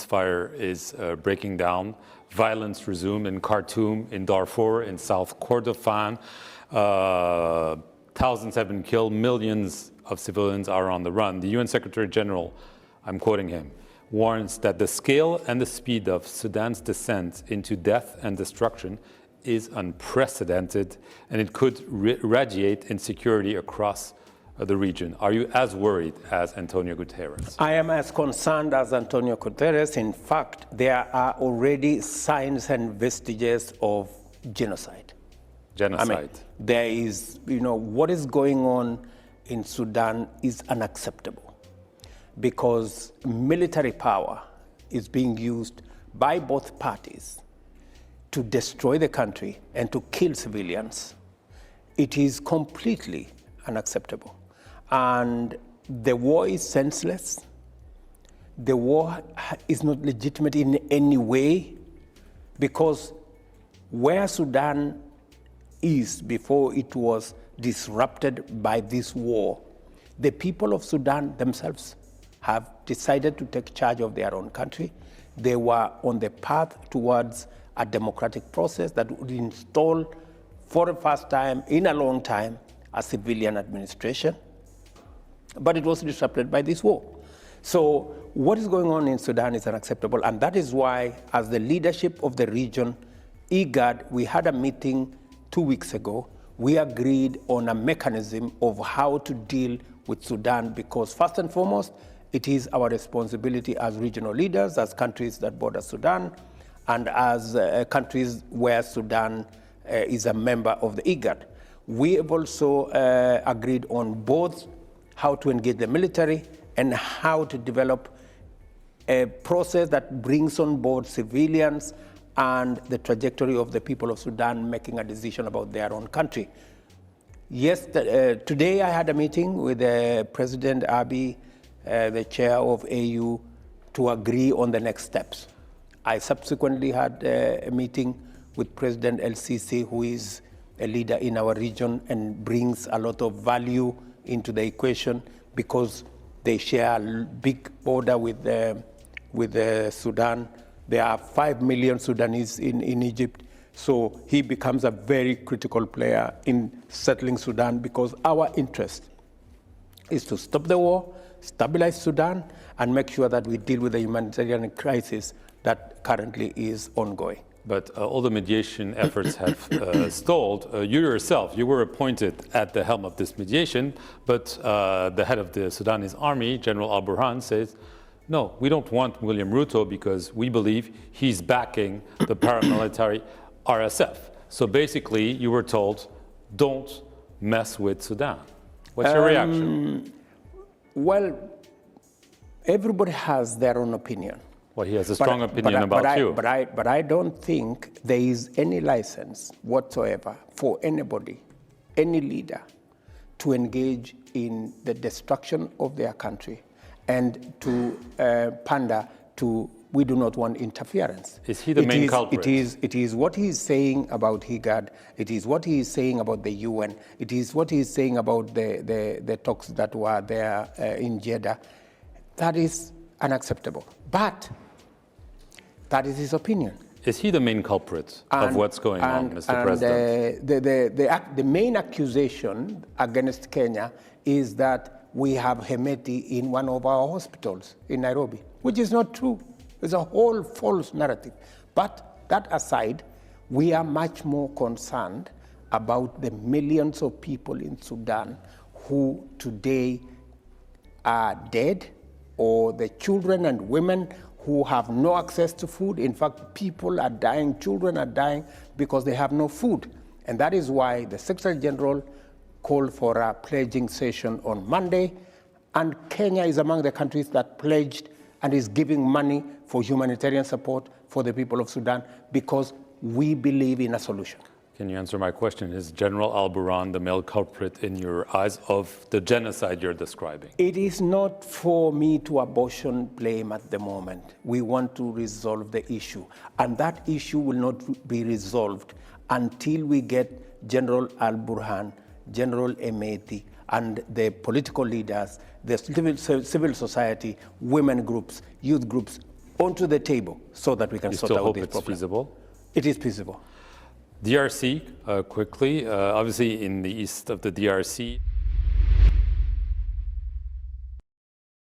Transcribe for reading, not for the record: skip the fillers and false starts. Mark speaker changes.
Speaker 1: ceasefire is breaking down. Violence resumed in Khartoum, in Darfur, in South Kordofan. Thousands have been killed. Millions of civilians are on the run. The UN Secretary General, I'm quoting him, warns that the scale and the speed of Sudan's descent into death and destruction is unprecedented, and it could radiate insecurity across the region. Are you as worried as Antonio Guterres?
Speaker 2: I am as concerned as Antonio Guterres. In fact, there are already signs and vestiges of genocide.
Speaker 1: Genocide.
Speaker 2: I mean, there is, what is going on in Sudan is unacceptable because military power is being used by both parties to destroy the country and to kill civilians. It is completely unacceptable. And the war is senseless. The war is not legitimate in any way because where Sudan is before it was disrupted by this war, the people of Sudan themselves have decided to take charge of their own country. They were on the path towards a democratic process that would install, for the first time in a long time, a civilian administration. But it was disrupted by this war. So what is going on in Sudan is unacceptable, and that is why, as the leadership of the region, IGAD, we had a meeting 2 weeks ago. We agreed on a mechanism of how to deal with Sudan because, first and foremost, it is our responsibility as regional leaders, as countries that border Sudan, and as countries where Sudan is a member of the IGAD. We have also agreed on both how to engage the military and how to develop a process that brings on board civilians and the trajectory of the people of Sudan making a decision about their own country. Yes, today I had a meeting with President Abiy, the chair of AU, to agree on the next steps. I subsequently had a meeting with President El-Sisi, who is a leader in our region and brings a lot of value into the equation because they share a big border with Sudan. There are 5 million Sudanese in Egypt. So he becomes a very critical player in settling Sudan because our interest is to stop the war, stabilize Sudan, and make sure that we deal with the humanitarian crisis that currently is ongoing.
Speaker 1: But all the mediation efforts have stalled. You yourself, you were appointed at the helm of this mediation, but the head of the Sudanese army, General Al-Burhan, says, no, we don't want William Ruto because we believe he's backing the paramilitary RSF. So basically, you were told, don't mess with Sudan. What's your reaction?
Speaker 2: Well, everybody has their own opinion.
Speaker 1: Well, he has a strong opinion about you.
Speaker 2: But I don't think there is any license whatsoever for anybody, any leader, to engage in the destruction of their country and to pander to, we do not want interference.
Speaker 1: Is he the main culprit?
Speaker 2: It is what he is saying about IGAD. It is what he is saying about the UN. It is what he is saying about the talks that were there in Jeddah. That is unacceptable. But that is his opinion.
Speaker 1: Is he the main culprit of what's going on, Mr. President?
Speaker 2: The main accusation against Kenya is that we have HEMETI in one of our hospitals in Nairobi, which is not true. It's a whole false narrative. But that aside, we are much more concerned about the millions of people in Sudan who today are dead, or the children and women who have no access to food. In fact, people are dying, children are dying because they have no food. And that is why the Secretary General called for a pledging session on Monday, and Kenya is among the countries that pledged and is giving money for humanitarian support for the people of Sudan because we believe in a solution.
Speaker 1: Can you answer my question? Is General Al-Burhan the male culprit in your eyes of the genocide you're describing?
Speaker 2: It is not for me to apportion blame at the moment. We want to resolve the issue. And that issue will not be resolved until we get General Al-Burhan, General HEMETI, and the political leaders, the civil society, women groups, youth groups, onto the table so that we can
Speaker 1: You
Speaker 2: sort
Speaker 1: still
Speaker 2: out
Speaker 1: hope
Speaker 2: this
Speaker 1: it's
Speaker 2: problem.
Speaker 1: feasible?
Speaker 2: It is feasible.
Speaker 1: DRC, quickly, obviously in the east of the DRC,